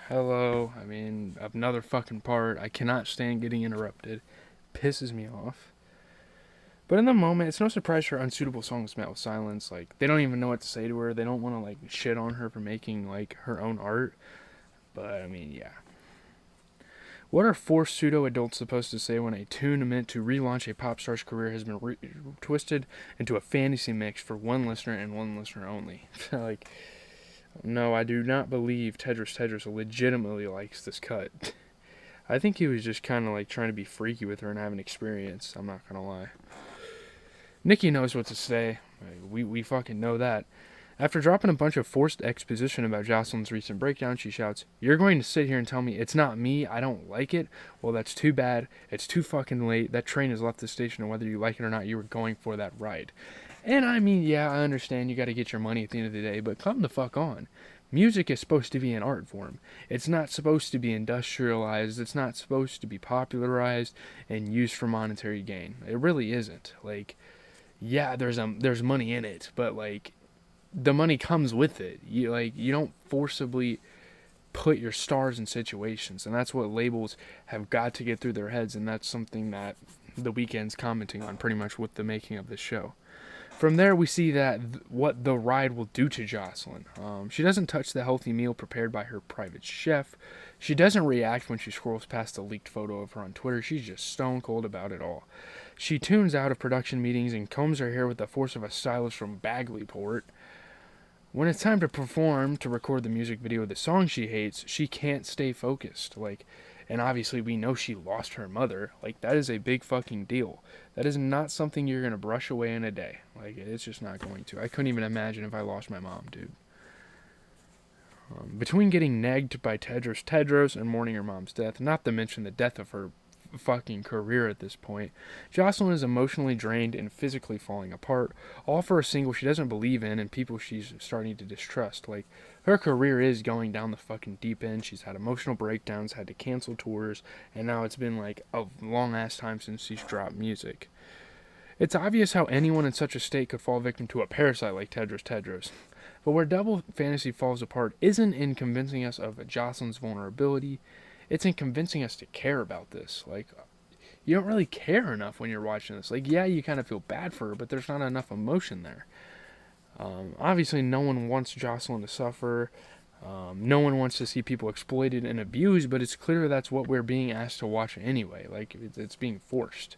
Hello. I mean, another fucking part. I cannot stand getting interrupted. Pisses me off. But in the moment, it's no surprise her unsuitable song was met with silence. Like, they don't even know what to say to her. They don't want to, like, shit on her for making, like, her own art. But, I mean, yeah. What are four pseudo adults supposed to say when a tune meant to relaunch a pop star's career has been twisted into a fantasy mix for one listener and one listener only? Like, no, I do not believe Tedros legitimately likes this cut. I think he was just kind of like trying to be freaky with her and have an experience. I'm not gonna lie. Nikki knows what to say. We fucking know that. After dropping a bunch of forced exposition about Jocelyn's recent breakdown, she shouts, "You're going to sit here and tell me it's not me, I don't like it? Well, that's too bad. It's too fucking late. That train has left the station, and whether you like it or not, you were going for that ride." And I mean, yeah, I understand you gotta get your money at the end of the day, but come the fuck on. Music is supposed to be an art form. It's not supposed to be industrialized. It's not supposed to be popularized and used for monetary gain. It really isn't. Like, yeah, there's money in it, but like the money comes with it. You don't forcibly put your stars in situations, and that's what labels have got to get through their heads, and that's something that the Weeknd's commenting on pretty much with the making of this show. From there, we see that what the ride will do to Jocelyn. She doesn't touch the healthy meal prepared by her private chef. She doesn't react when she scrolls past a leaked photo of her on Twitter. She's just stone cold about it all. She tunes out of production meetings and combs her hair with the force of a stylist from Bagleyport. When it's time to perform, to record the music video of the song she hates, she can't stay focused. And obviously we know she lost her mother. Like, that is a big fucking deal. That is not something you're gonna brush away in a day. Like, it's just not going to. I couldn't even imagine if I lost my mom, dude. Between getting nagged by Tedros and mourning her mom's death, not to mention the death of her fucking career at this point, Jocelyn is emotionally drained and physically falling apart, all for a single she doesn't believe in and people she's starting to distrust. Like, her career is going down the fucking deep end. She's had emotional breakdowns, had to cancel tours, and now it's been like a long ass time since she's dropped music. It's obvious how anyone in such a state could fall victim to a parasite like Tedros. But where Double Fantasy falls apart isn't in convincing us of Jocelyn's vulnerability, it's in convincing us to care about this. Like, you don't really care enough when you're watching this. Like, yeah, you kind of feel bad for her, but there's not enough emotion there. Obviously, no one wants Jocelyn to suffer. No one wants to see people exploited and abused, but it's clear that's what we're being asked to watch anyway. Like, it's being forced.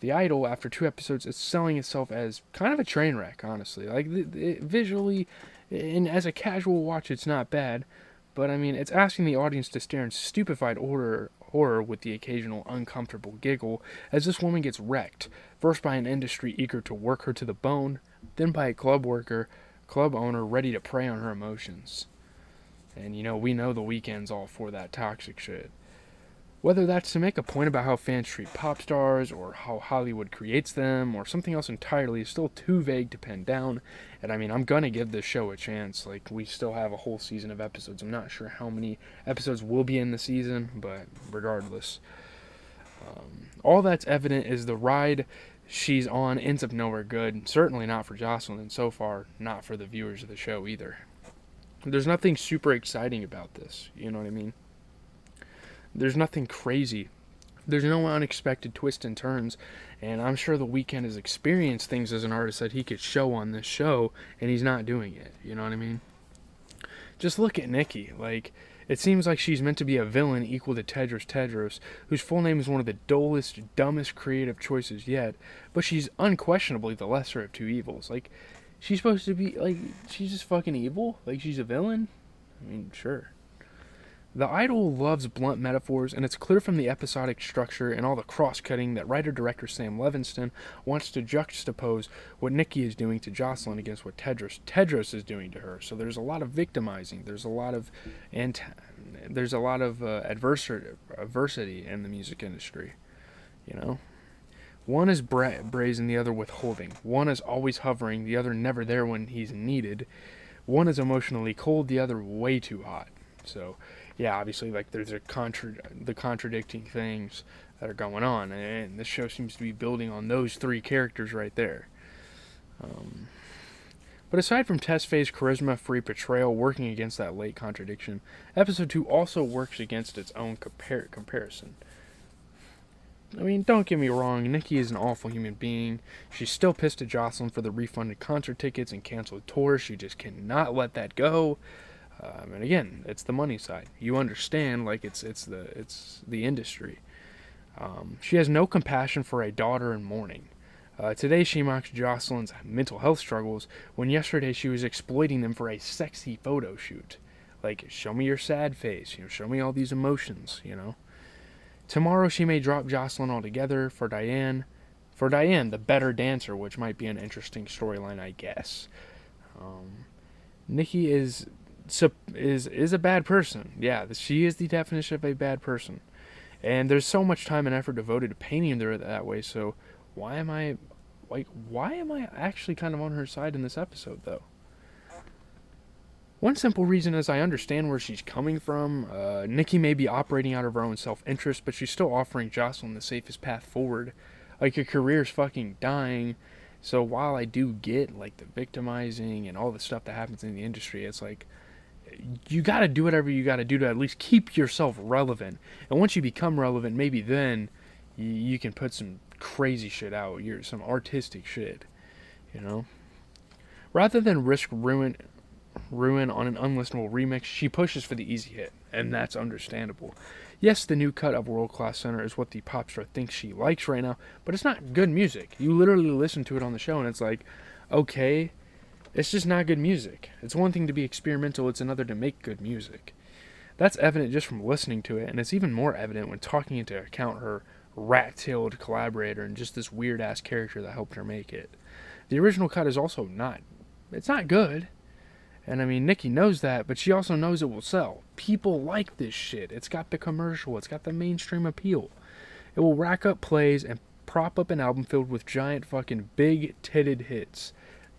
The Idol, after 2 episodes, is selling itself as kind of a train wreck, honestly. Like, visually, and as a casual watch, it's not bad. But, I mean, it's asking the audience to stare in stupefied horror with the occasional uncomfortable giggle as this woman gets wrecked, first by an industry eager to work her to the bone, then by a club owner ready to prey on her emotions. And, we know the Weeknd's all for that toxic shit. Whether that's to make a point about how fans treat pop stars, or how Hollywood creates them, or something else entirely is still too vague to pin down. And I mean, I'm gonna give this show a chance. Like, we still have a whole season of episodes. I'm not sure how many episodes will be in the season, but regardless. All that's evident is the ride she's on ends up nowhere good. Certainly not for Jocelyn, and so far, not for the viewers of the show either. There's nothing super exciting about this, you know what I mean? There's nothing crazy. There's no unexpected twists and turns, and I'm sure The Weeknd has experienced things as an artist that he could show on this show, and he's not doing it. You know what I mean? Just look at Nicki. Like, it seems like she's meant to be a villain equal to Tedros, whose full name is one of the dullest, dumbest creative choices yet, but she's unquestionably the lesser of two evils. Like, she's supposed to be, like, she's just fucking evil? Like, she's a villain? I mean, sure. The Idol loves blunt metaphors, and it's clear from the episodic structure and all the cross-cutting that writer-director Sam Levinson wants to juxtapose what Nicki is doing to Jocelyn against what Tedros is doing to her. So there's a lot of victimizing. There's a lot of adversity in the music industry. You know, one is brazen, the other withholding. One is always hovering, the other never there when he's needed. One is emotionally cold, the other way too hot. So, yeah, obviously, like, there's the contradicting things that are going on, and this show seems to be building on those three characters right there. But aside from test phase charisma-free portrayal working against that late contradiction, episode 2 also works against its own comparison. I mean, don't get me wrong, Nikki is an awful human being. She's still pissed at Jocelyn for the refunded concert tickets and canceled tours. She just cannot let that go. And again, it's the money side. You understand, like it's the industry. She has no compassion for a daughter in mourning. Today she mocks Jocelyn's mental health struggles when yesterday she was exploiting them for a sexy photo shoot. Like, show me your sad face, show me all these emotions, Tomorrow she may drop Jocelyn altogether for Diane, the better dancer, which might be an interesting storyline, I guess. Nikki is a bad person. Yeah, she is the definition of a bad person. And there's so much time and effort devoted to painting her that way, so why am I actually kind of on her side in this episode, though? One simple reason is I understand where she's coming from. Nikki may be operating out of her own self-interest, but she's still offering Jocelyn the safest path forward. Like, your career's fucking dying. So while I do get, like, the victimizing and all the stuff that happens in the industry, it's like, you gotta do whatever you gotta do to at least keep yourself relevant. And once you become relevant, maybe then you can put some crazy shit out. Some artistic shit, Rather than risk ruin on an unlistenable remix, she pushes for the easy hit, and that's understandable. Yes, the new cut of World Class Center is what the pop star thinks she likes right now, but it's not good music. You literally listen to it on the show, and it's like, okay, it's just not good music. It's one thing to be experimental, it's another to make good music. That's evident just from listening to it, and it's even more evident when taking into account her rat-tailed collaborator and just this weird-ass character that helped her make it. The original cut is also not good. And I mean, Nikki knows that, but she also knows it will sell. People like this shit. It's got the commercial. It's got the mainstream appeal. It will rack up plays and prop up an album filled with giant fucking big-titted hits.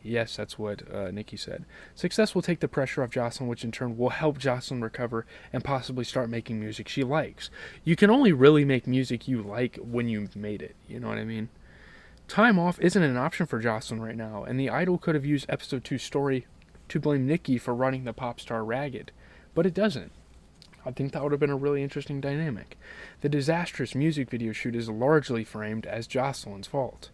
Yes, that's what Nikki said. Success will take the pressure off Jocelyn, which in turn will help Jocelyn recover and possibly start making music she likes. You can only really make music you like when you've made it. You know what I mean? Time off isn't an option for Jocelyn right now, and the Idol could have used episode 2's story to blame Nikki for running the pop star ragged, but it doesn't. I think that would have been a really interesting dynamic. The disastrous music video shoot is largely framed as Jocelyn's fault.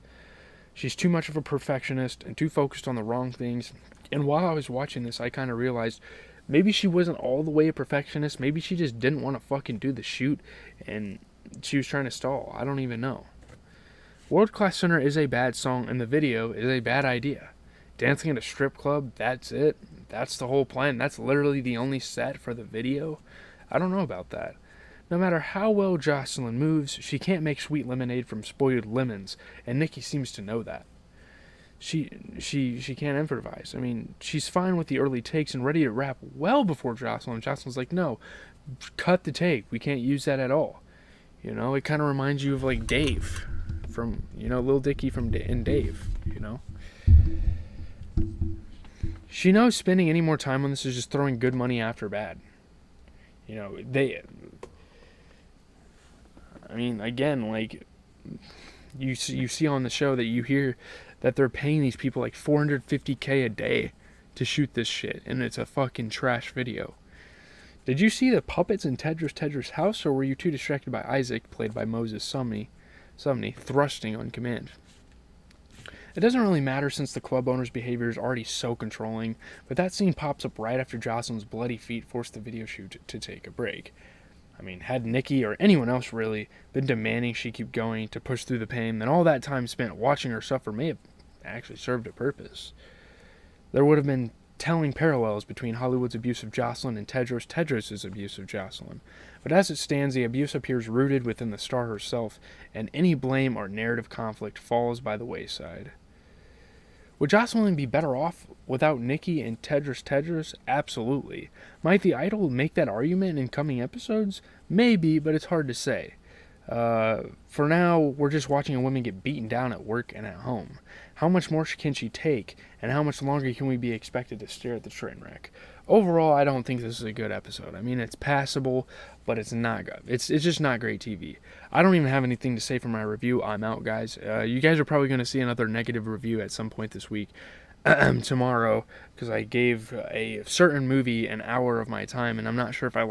She's too much of a perfectionist and too focused on the wrong things, and while I was watching this, I kind of realized maybe she wasn't all the way a perfectionist, maybe she just didn't want to fucking do the shoot, and she was trying to stall. I don't even know. World Class Center is a bad song, and the video is a bad idea. Dancing at a strip club, that's it. That's the whole plan. That's literally the only set for the video. I don't know about that. No matter how well Jocelyn moves, she can't make sweet lemonade from spoiled lemons, and Nikki seems to know that. She can't improvise. I mean, she's fine with the early takes and ready to rap well before Jocelyn. Jocelyn's like, no, cut the take. We can't use that at all. It kind of reminds you of like Dave from, Lil Dicky from Dave, She knows spending any more time on this is just throwing good money after bad. Again, like, you see on the show that you hear that they're paying these people like $450K a day to shoot this shit, and it's a fucking trash video. Did you see the puppets in Tedra's house, or were you too distracted by Isaac, played by Moses Sumney, thrusting on command? It doesn't really matter since the club owner's behavior is already so controlling, but that scene pops up right after Jocelyn's bloody feet forced the video shoot to take a break. I mean, had Nikki or anyone else really been demanding she keep going to push through the pain, then all that time spent watching her suffer may have actually served a purpose. There would have been telling parallels between Hollywood's abuse of Jocelyn and Tedros' abuse of Jocelyn. But as it stands, the abuse appears rooted within the star herself, and any blame or narrative conflict falls by the wayside. Would Jocelyn be better off without Nikki and Tedros? Absolutely. Might the Idol make that argument in coming episodes? Maybe, but it's hard to say. For now, we're just watching a woman get beaten down at work and at home. How much more can she take, and how much longer can we be expected to stare at the train wreck? Overall, I don't think this is a good episode. I mean, it's passable, but it's not good. It's just not great TV. I don't even have anything to say for my review. I'm out, guys. You guys are probably going to see another negative review at some point this week. tomorrow because I gave a certain movie an hour of my time, and I'm not sure if I